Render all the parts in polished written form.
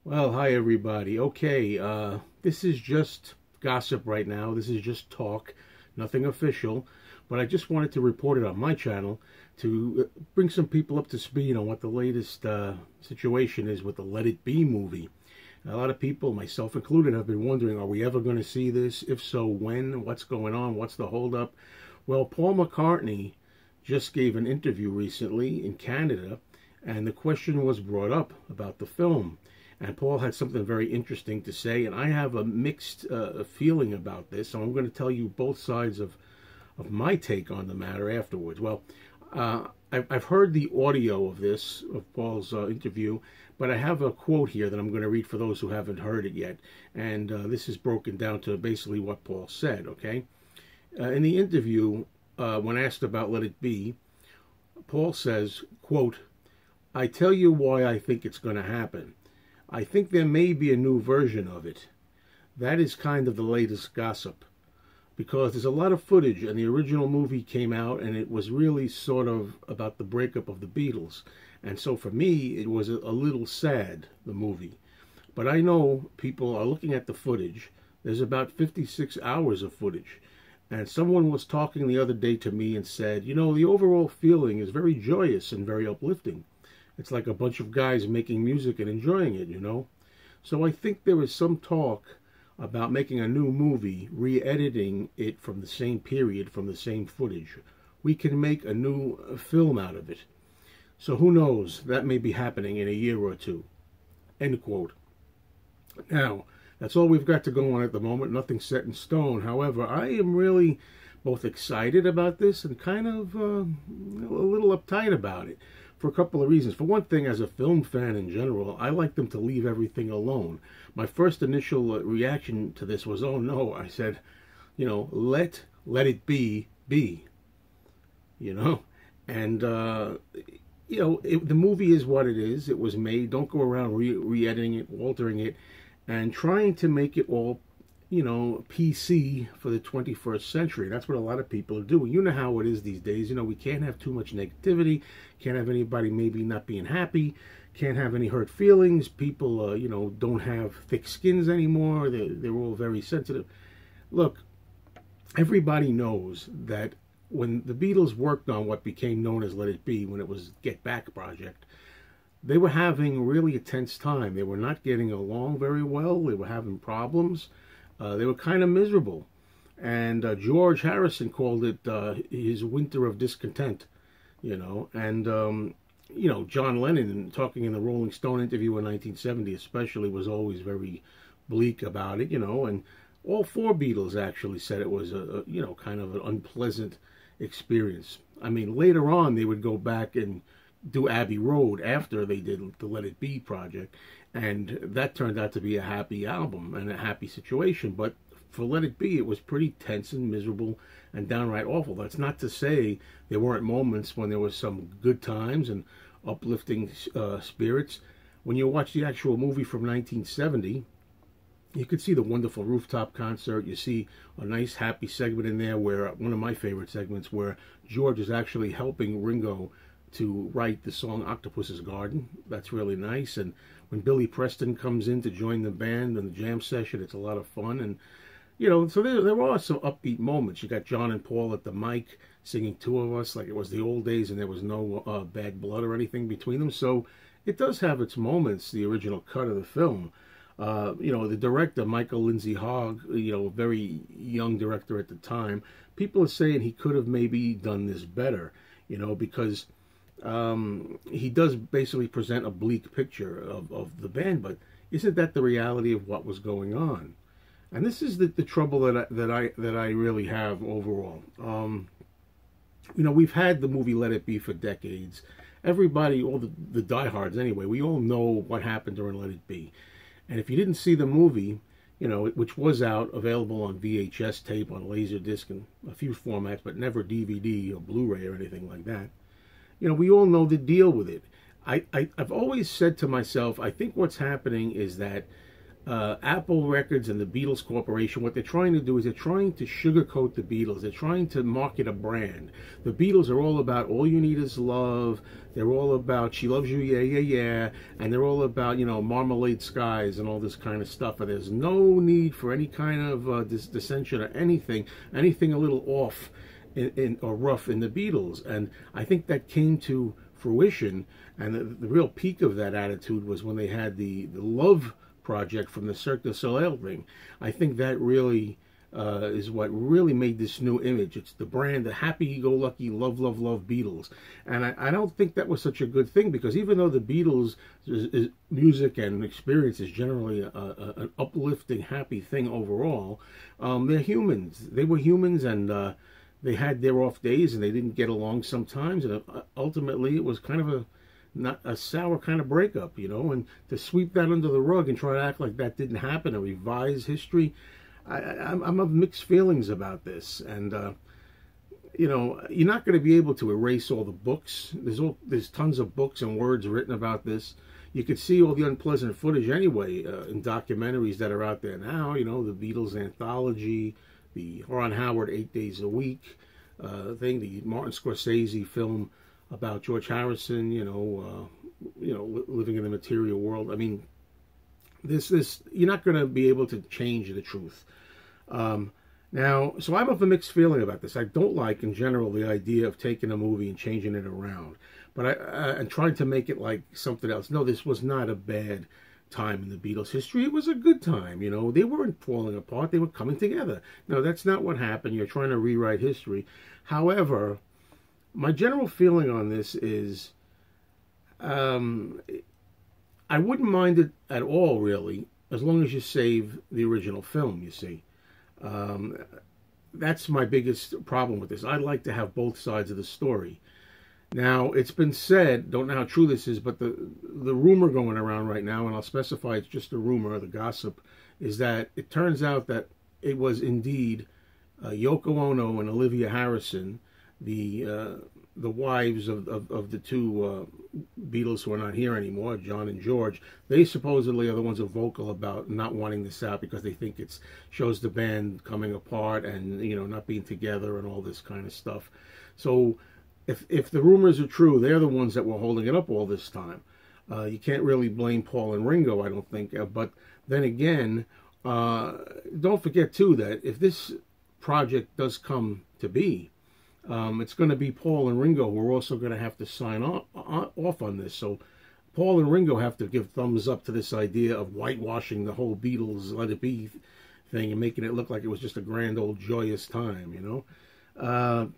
Well, hi everybody. Okay, this is just gossip right now. This is just talk, nothing official. But I just wanted to report it on my channel to bring some people up to speed on what the latest situation is with the Let It Be movie. A lot of people, myself included, have been wondering, are we ever going to see this? If so, when? What's going on? What's the holdup? Well, Paul McCartney just gave an interview recently in Canada, and the question was brought up about the film. And Paul had something very interesting to say, and I have a mixed feeling about this, so I'm going to tell you both sides of my take on the matter afterwards. Well, I've heard the audio of this, of Paul's interview, but I have a quote here that I'm going to read for those who haven't heard it yet. And this is broken down to basically what Paul said, okay? In the interview, when asked about Let It Be, Paul says, quote, "I tell you why I think it's going to happen. I think there may be a new version of it. That is kind of the latest gossip. Because there's a lot of footage, and the original movie came out, and it was really sort of about the breakup of the Beatles. And so for me, it was a little sad, the movie. But I know people are looking at the footage. There's about 56 hours of footage. And someone was talking the other day to me and said, you know, the overall feeling is very joyous and very uplifting. It's like a bunch of guys making music and enjoying it, you know. So I think there is some talk about making a new movie, re-editing it from the same period, from the same footage. We can make a new film out of it. So who knows, that may be happening in a year or two." End quote. Now, that's all we've got to go on at the moment, nothing set in stone. However, I am really both excited about this and kind of a little uptight about it, for a couple of reasons. For one thing, as a film fan in general, I like them to leave everything alone. My first initial reaction to this was, oh no, I said, you know, let it be, you know. And, you know, the movie is what it is. It was made. Don't go around re-editing it, altering it, and trying to make it all, you know, PC for the 21st century. That's what a lot of people are doing. You know how it is these days. You know, we can't have too much negativity. Can't have anybody maybe not being happy. Can't have any hurt feelings. People, you know, don't have thick skins anymore. They're all very sensitive. Look, everybody knows that when the Beatles worked on what became known as Let It Be, when it was Get Back project, they were having really a tense time. They were not getting along very well. They were having problems. They were kind of miserable. And George Harrison called it his winter of discontent, you know. And, you know, John Lennon, talking in the Rolling Stone interview in 1970 especially, was always very bleak about it, you know. And all four Beatles actually said it was, you know, kind of an unpleasant experience. I mean, later on, they would go back and do Abbey Road after they did the Let It Be project, and that turned out to be a happy album and a happy situation. But for Let It Be, it was pretty tense and miserable and downright awful. That's not to say there weren't moments when there was some good times and uplifting spirits. When you watch the actual movie from 1970, you could see the wonderful rooftop concert. You see a nice happy segment in there where, one of my favorite segments, where George is actually helping Ringo to write the song Octopus's Garden. That's really nice. And when Billy Preston comes in to join the band in the jam session, it's a lot of fun. And, you know, so there are some upbeat moments. You got John and Paul at the mic singing Two of Us like it was the old days, and there was no bad blood or anything between them. So it does have its moments, the original cut of the film. You know, the director, Michael Lindsay Hogg, you know, a very young director at the time, people are saying he could have maybe done this better, you know, because he does basically present a bleak picture of the band, but isn't that the reality of what was going on? And this is the trouble that I really have overall. You know, we've had the movie Let It Be for decades. Everybody, all the diehards anyway, we all know what happened during Let It Be. And if you didn't see the movie, you know, which was out, available on VHS tape, on Laserdisc, and a few formats, but never DVD or Blu-ray or anything like that, you know, we all know the deal with it. I've always said to myself, I think what's happening is that Apple Records and the Beatles Corporation, what they're trying to do is they're trying to sugarcoat the Beatles. They're trying to market a brand. The Beatles are all about all you need is love. They're all about she loves you, yeah, yeah, yeah. And they're all about, you know, marmalade skies and all this kind of stuff. And there's no need for any kind of dissension or anything a little off or rough in the Beatles. And I think that came to fruition. And the real peak of that attitude was when they had the Love project from the Cirque du Soleil thing. I think that really is what really made this new image. It's the brand, the happy-go-lucky, love, love, love Beatles. And I don't think that was such a good thing, because even though the Beatles' music and experience is generally an uplifting, happy thing overall, they're humans. They were humans, and they had their off days, and they didn't get along sometimes, and ultimately it was kind of not a sour kind of breakup, you know, and to sweep that under the rug and try to act like that didn't happen and revise history, I'm of mixed feelings about this. And you know, you're not going to be able to erase all the books. There's tons of books and words written about this. You could see all the unpleasant footage anyway in documentaries that are out there now. You know, the Beatles anthology, the Ron Howard 8 Days a Week thing, the Martin Scorsese film about George Harrison, living in the material world. I mean, this you're not going to be able to change the truth. Now, so I'm of a mixed feeling about this. I don't like, in general, the idea of taking a movie and changing it around, but and trying to make it like something else. No, this was not a bad time in the Beatles' history. It was a good time. You know, they weren't falling apart. They were coming together. No, that's not what happened. You're trying to rewrite history. However, my general feeling on this is I wouldn't mind it at all, really, as long as you save the original film, you see. That's my biggest problem with this. I'd like to have both sides of the story. Now, it's been said, don't know how true this is, but the rumor going around right now, and I'll specify it's just a rumor, the gossip, is that it turns out that it was indeed Yoko Ono and Olivia Harrison, the wives of the two Beatles who are not here anymore, John and George. They supposedly are the ones who are vocal about not wanting this out because they think it shows the band coming apart and, you know, not being together and all this kind of stuff. So if the rumors are true, they're the ones that were holding it up all this time. You can't really blame Paul and Ringo, I don't think. But then again, don't forget too that if this project does come to be, it's going to be Paul and Ringo who are also going to have to sign off on this. So Paul and Ringo have to give thumbs up to this idea of whitewashing the whole Beatles Let It Be thing and making it look like it was just a grand old joyous time, you know.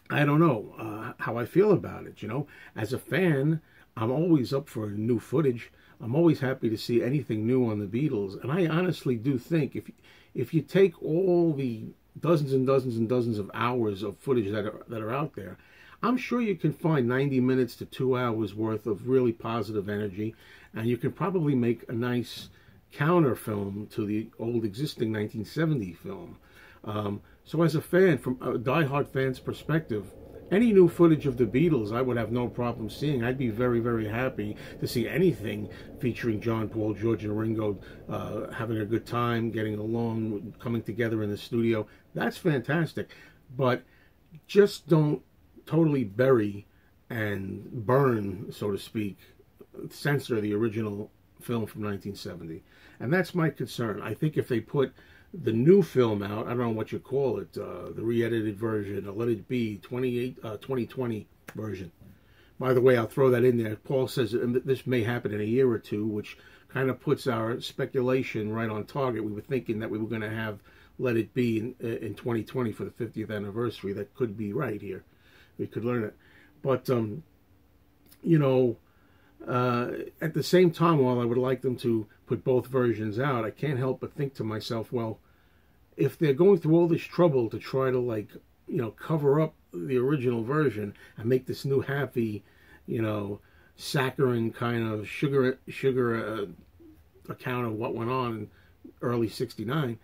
I don't know how I feel about it, you know. As a fan, I'm always up for new footage. I'm always happy to see anything new on the Beatles. And I honestly do think if you take all the dozens and dozens and dozens of hours of footage that are out there, I'm sure you can find 90 minutes to 2 hours worth of really positive energy, and you can probably make a nice counter film to the old existing 1970 film. So as a fan, from a diehard fan's perspective, any new footage of the Beatles I would have no problem seeing. I'd be very, very happy to see anything featuring John, Paul, George, and Ringo having a good time, getting along, coming together in the studio. That's fantastic. But just don't totally bury and burn, so to speak, censor the original film from 1970. And that's my concern. I think if they put the new film out, I don't know what you call it, the re-edited version, Let It Be 2020 version. By the way, I'll throw that in there. Paul says this may happen in a year or two, which kind of puts our speculation right on target. We were thinking that we were going to have Let It Be in 2020 for the 50th anniversary. That could be right here. We could learn it. But, you know, at the same time, while I would like them to put both versions out, I can't help but think to myself, well, if they're going through all this trouble to try to, like, you know, cover up the original version and make this new happy, you know, saccharine kind of sugar account of what went on in early '69,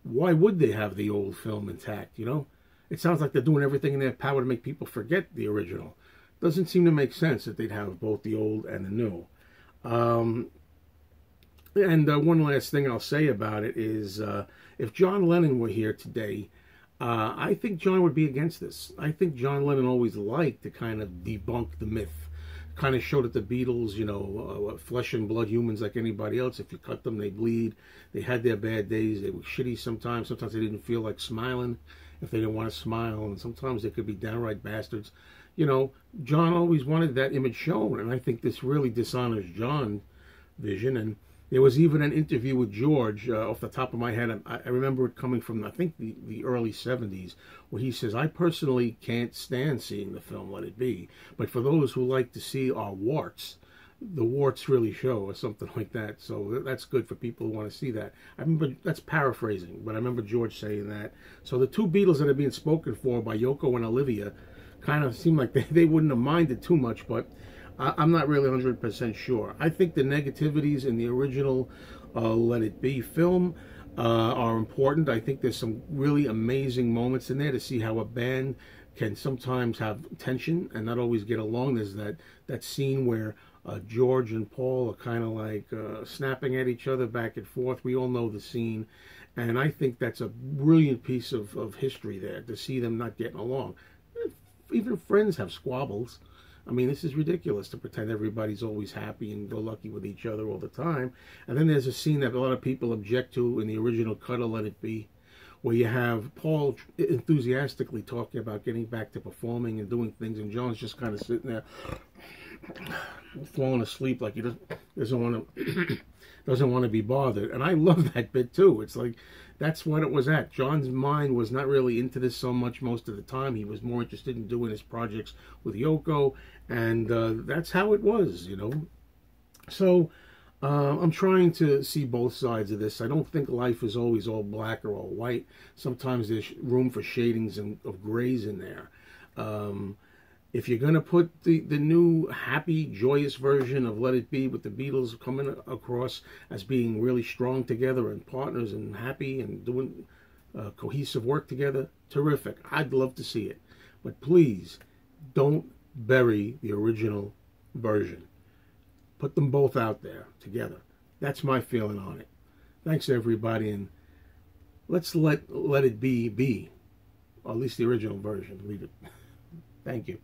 why would they have the old film intact, you know? It sounds like they're doing everything in their power to make people forget the original. Doesn't seem to make sense that they'd have both the old and the new. And one last thing I'll say about it is, if John Lennon were here today, I think John would be against this. I think John Lennon always liked to kind of debunk the myth. Kind of showed that the Beatles, flesh and blood humans like anybody else. If you cut them, they bleed. They had their bad days. They were shitty sometimes. Sometimes they didn't feel like smiling if they didn't want to smile. And sometimes they could be downright bastards. John always wanted that image shown. And I think this really dishonors John's vision. And there was even an interview with George, off the top of my head, I remember it coming from, I think, the early 70s, where he says, I personally can't stand seeing the film Let It Be, but for those who like to see our warts, the warts really show, or something like that. So that's good for people who want to see that. I remember, that's paraphrasing, but I remember George saying that. So the two Beatles that are being spoken for by Yoko and Olivia kind of seem like they wouldn't have minded too much, but I'm not really 100% sure. I think the negativities in the original Let It Be film are important. I think there's some really amazing moments in there to see how a band can sometimes have tension and not always get along. There's that scene where George and Paul are kind of like snapping at each other back and forth. We all know the scene. And I think that's a brilliant piece of history there, to see them not getting along. Even friends have squabbles. I mean, this is ridiculous to pretend everybody's always happy and go lucky with each other all the time. And then there's a scene that a lot of people object to in the original cut of Let It Be, where you have Paul enthusiastically talking about getting back to performing and doing things, and John's just kind of sitting there falling asleep like he doesn't want to be bothered. And I love that bit too. It's like, that's what it was at. John's mind was not really into this so much most of the time. He was more interested in doing his projects with Yoko, and that's how it was, So I'm trying to see both sides of this. I don't think life is always all black or all white. Sometimes there's room for shadings of grays in there. If you're going to put the new happy, joyous version of Let It Be with the Beatles coming across as being really strong together and partners and happy and doing cohesive work together, terrific. I'd love to see it. But please, don't bury the original version. Put them both out there together. That's my feeling on it. Thanks, everybody, and let's let It Be, or at least the original version. Leave it. Thank you.